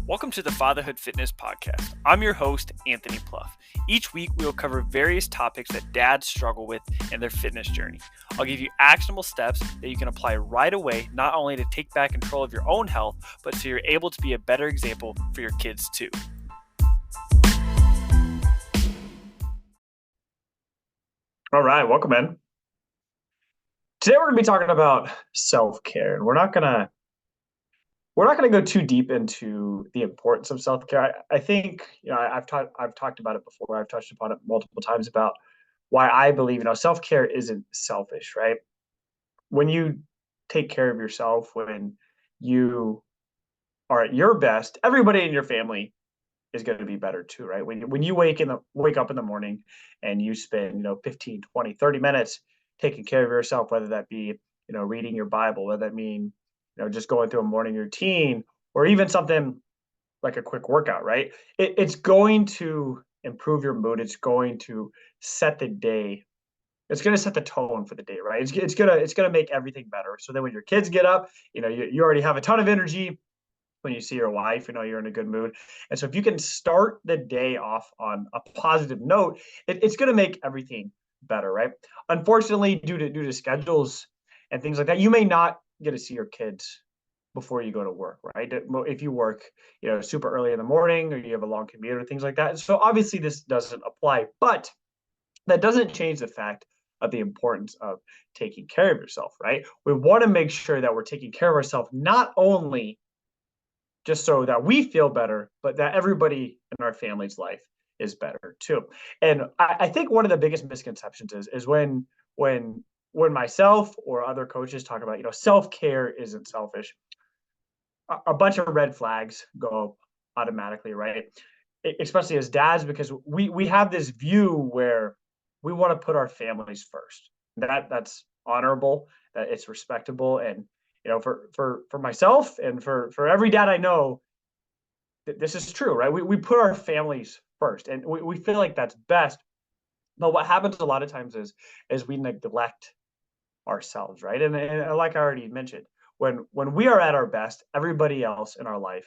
Welcome to the Fatherhood Fitness Podcast. I'm your host, Anthony Pluff. Each week, we will cover various topics that dads struggle with in their fitness journey. I'll give you actionable steps that you can apply right away, not only to take back control of your own health, but so you're able to be a better example for your kids too. All right, welcome in. Today we're going to be talking about self-care, and we're not going to go too deep into the importance of self-care. I think I've talked about it before. I've touched upon it multiple times about why I believe self-care isn't selfish, right? When you take care of yourself, when you are at your best, everybody in your family is going to be better too, right? When you wake up in the morning and you spend 15, 20, 30 minutes taking care of yourself, whether that be reading your Bible, whether that mean just going through a morning routine, or even something like a quick workout, right? It's going to improve your mood. It's going to set the day. It's going to set the tone for the day, right? It's gonna make everything better. So then when your kids get up, you already have a ton of energy. When you see your wife, you're in a good mood. And so if you can start the day off on a positive note, it's going to make everything better, right? Unfortunately, due to schedules and things like that, you may not get to see your kids before you go to work, right? If you work, super early in the morning, or you have a long commute or things like that. So obviously this doesn't apply, but that doesn't change the fact of the importance of taking care of yourself, right? We want to make sure that we're taking care of ourselves, not only just so that we feel better, but that everybody in our family's life is better too. And I think one of the biggest misconceptions is when myself or other coaches talk about self-care isn't selfish, a bunch of red flags go up automatically, right? Especially as dads, because we have this view where we want to put our families first. That's honorable, that it's respectable, and for myself and for every dad I know, this is true, right? We put our families first, and we feel like that's best. But what happens a lot of times is we neglect ourselves, right? And like I already mentioned, when we are at our best, everybody else in our life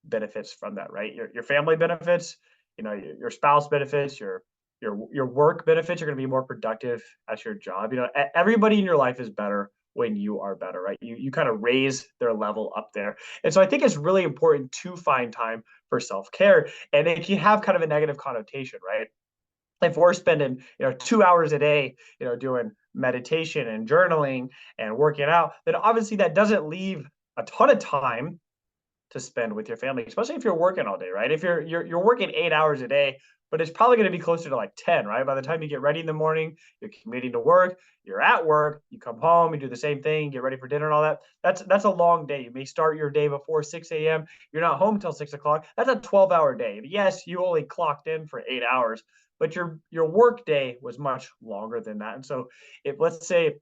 benefits from that, right? Your family benefits, your spouse benefits, your work benefits. You're going to be more productive at your job. Everybody in your life is better when you are better, right? You kind of raise their level up there. And so I think it's really important to find time for self-care. And it can have kind of a negative connotation, right? If we're spending 2 hours a day doing meditation and journaling and working out, then obviously that doesn't leave a ton of time to spend with your family, especially if you're working all day, right? If you're working 8 hours a day, but it's probably going to be closer to like 10, right? By the time you get ready in the morning, you're commuting to work, you're at work, you come home, you do the same thing, get ready for dinner and all that. That's a long day. You may start your day before 6 a.m. You're not home till 6 o'clock. That's a 12-hour day. Yes, you only clocked in for 8 hours, but your work day was much longer than that. And so if, let's say,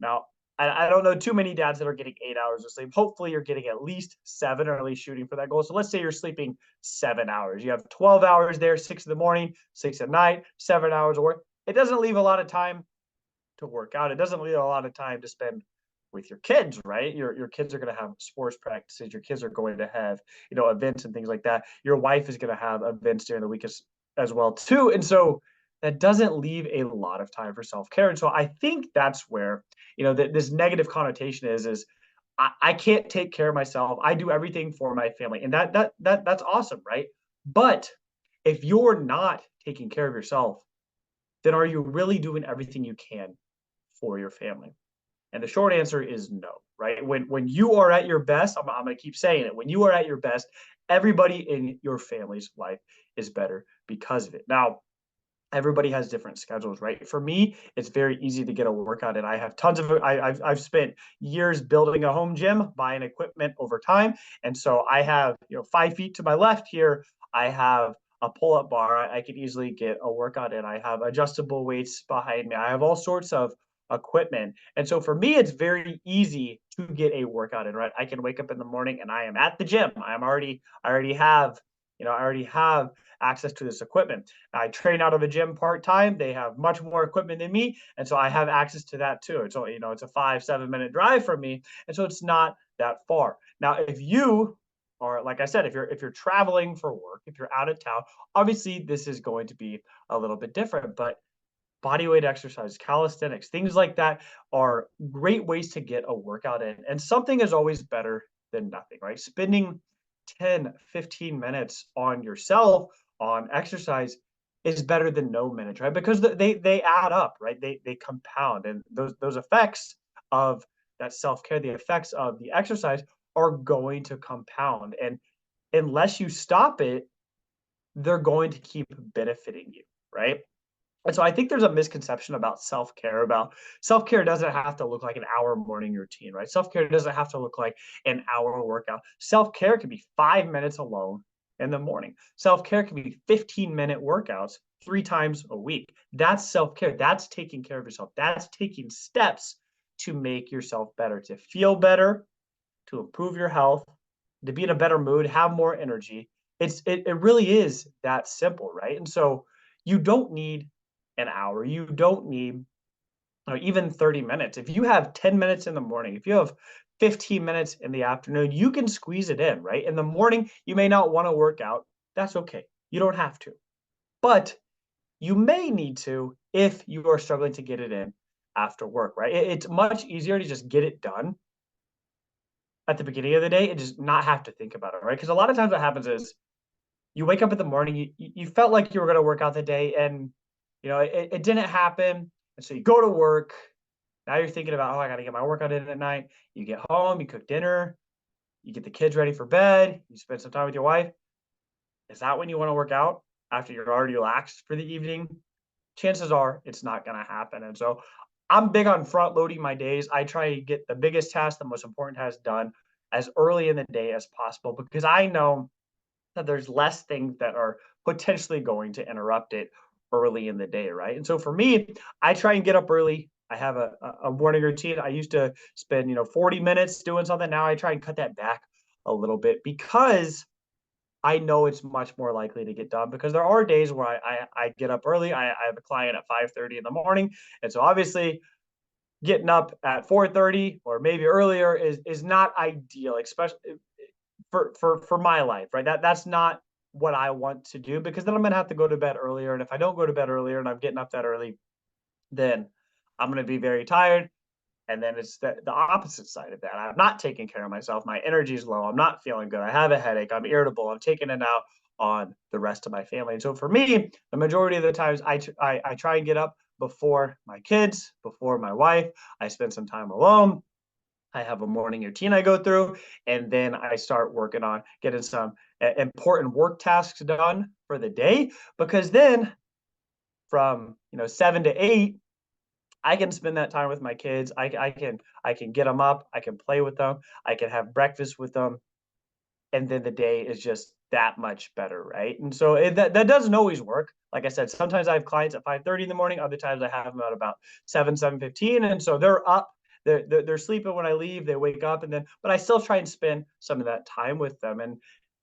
now, I don't know too many dads that are getting 8 hours of sleep. Hopefully, you're getting at least 7, or at least shooting for that goal. So let's say you're sleeping 7 hours. You have 12 hours there, 6 in the morning, 6 at night, 7 hours of work. It doesn't leave a lot of time to work out. It doesn't leave a lot of time to spend with your kids, right? Your kids are going to have sports practices. Your kids are going to have events and things like that. Your wife is going to have events during the week as well too. And so that doesn't leave a lot of time for self-care. And so I think that's where this negative connotation is I can't take care of myself. I do everything for my family, and that's awesome, right? But if you're not taking care of yourself, then are you really doing everything you can for your family? And the short answer is no, right? When you are at your best, I'm going to keep saying it. When you are at your best, everybody in your family's life is better because of it. Now, everybody has different schedules, right? For me, it's very easy to get a workout, and I have tons of. I've spent years building a home gym, buying equipment over time, and so I have 5 feet to my left here. I have a pull-up bar. I can easily get a workout in. I have adjustable weights behind me. I have all sorts of equipment, and so for me, it's very easy to get a workout in. Right? I can wake up in the morning and I am at the gym. I already have. I already have access to this equipment. I train out of a gym part-time. They have much more equipment than me. And so I have access to that too. It's it's a 5-7 minute drive from me. And so it's not that far. Now, if you are, like I said, if you're traveling for work, if you're out of town, obviously this is going to be a little bit different, but body weight exercise, calisthenics, things like that are great ways to get a workout in. And something is always better than nothing, right? Spending 10, 15 minutes on yourself on exercise is better than no minutes, right? Because they add up, right? They compound, and those effects of that self-care, the effects of the exercise are going to compound. And unless you stop it, they're going to keep benefiting you, right? And so I think there's a misconception about self-care, about self-care doesn't have to look like an hour morning routine, right? Self-care doesn't have to look like an hour workout. Self-care can be 5 minutes alone in the morning. Self-care can be 15-minute workouts 3 times a week. That's self-care. That's taking care of yourself. That's taking steps to make yourself better, to feel better, to improve your health, to be in a better mood, have more energy. It really is that simple, right? And so you don't need an hour. You don't need even 30 minutes. If you have 10 minutes in the morning, if you have 15 minutes in the afternoon, you can squeeze it in, right? In the morning, you may not want to work out. That's okay. You don't have to. But you may need to if you are struggling to get it in after work, right? It's much easier to just get it done at the beginning of the day and just not have to think about it, right? Because a lot of times what happens is you wake up in the morning, you felt like you were going to work out the day, and it didn't happen. And so you go to work. Now you're thinking about, oh, I got to get my workout in at night. You get home, you cook dinner, you get the kids ready for bed, you spend some time with your wife. Is that when you want to work out after you're already relaxed for the evening? Chances are it's not going to happen. And so I'm big on front loading my days. I try to get the biggest task, the most important task done as early in the day as possible, because I know that there's less things that are potentially going to interrupt it early in the day, right? And so for me, I try and get up early. I have a morning routine. I used to spend 40 minutes doing something. Now I try and cut that back a little bit because I know it's much more likely to get done, because there are days where I get up early. I have a client at 5:30 in the morning. And so obviously getting up at 4:30 or maybe earlier is not ideal, especially for my life, right? That's not what I want to do, because then I'm gonna have to go to bed earlier. And if I don't go to bed earlier and I'm getting up that early, then I'm gonna be very tired. And then it's the opposite side of that. I'm not taking care of myself. My energy is low. I'm not feeling good. I have a headache. I'm irritable. I'm taking it out on the rest of my family. And so for me, the majority of the times I try and get up before my kids, before my wife. I spend some time alone. I have a morning routine I go through, and then I start working on getting some important work tasks done for the day. Because then from 7 to 8, I can spend that time with my kids. I can get them up. I can play with them. I can have breakfast with them, and then the day is just that much better, right? And so that doesn't always work. Like I said, sometimes I have clients at 5:30 in the morning. Other times I have them at about 7:15, and so they're up. They're sleeping when I leave. They wake up, and then but I still try and spend some of that time with them, and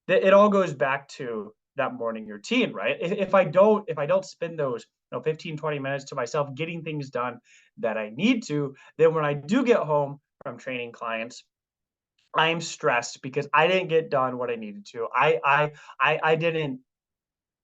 it all goes back to that morning routine, right? If I don't spend those 15, 20 minutes to myself getting things done that I need to, then when I do get home from training clients, I'm stressed because I didn't get done what I needed to. I didn't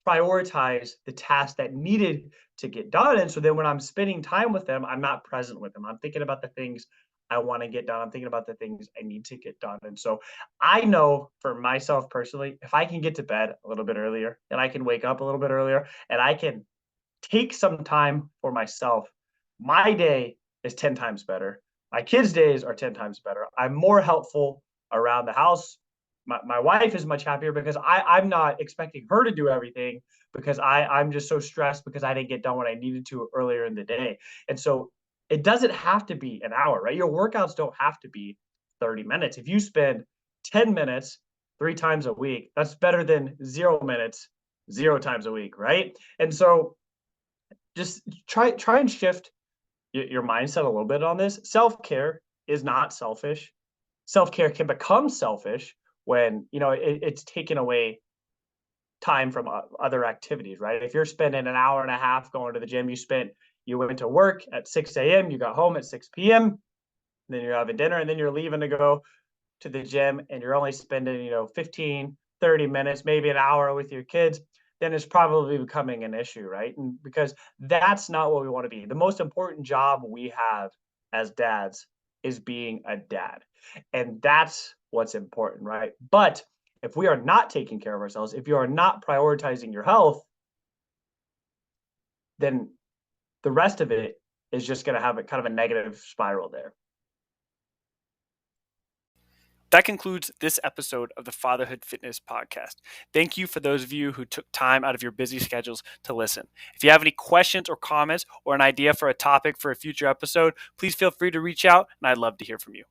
prioritize the tasks that needed to get done. And so then when I'm spending time with them, I'm not present with them. I'm thinking about the things I want to get done. I'm thinking about the things I need to get done. And so I know for myself personally, if I can get to bed a little bit earlier and I can wake up a little bit earlier and I can take some time for myself, my day is 10 times better. My kids' days are 10 times better. I'm more helpful around the house. My wife is much happier because I'm not expecting her to do everything, because I'm just so stressed because I didn't get done what I needed to earlier in the day. And so it doesn't have to be an hour, right? Your workouts don't have to be 30 minutes. If you spend 10 minutes 3 times a week, that's better than 0 minutes 0 times a week, right? And so just try and shift your mindset a little bit on this. Self-care is not selfish. Self-care can become selfish when it's taken away time from other activities, right? If you're spending an hour and a half going to the gym, you went to work at 6 a.m., you got home at 6 p.m., then you're having dinner, and then you're leaving to go to the gym and you're only spending, 15, 30 minutes, maybe an hour with your kids, then it's probably becoming an issue, right? And because that's not what we want to be. The most important job we have as dads is being a dad. And that's what's important, right? But if we are not taking care of ourselves, if you are not prioritizing your health, then the rest of it is just going to have a kind of a negative spiral there. That concludes this episode of the Fatherhood Fitness Podcast. Thank you for those of you who took time out of your busy schedules to listen. If you have any questions or comments or an idea for a topic for a future episode, please feel free to reach out, and I'd love to hear from you.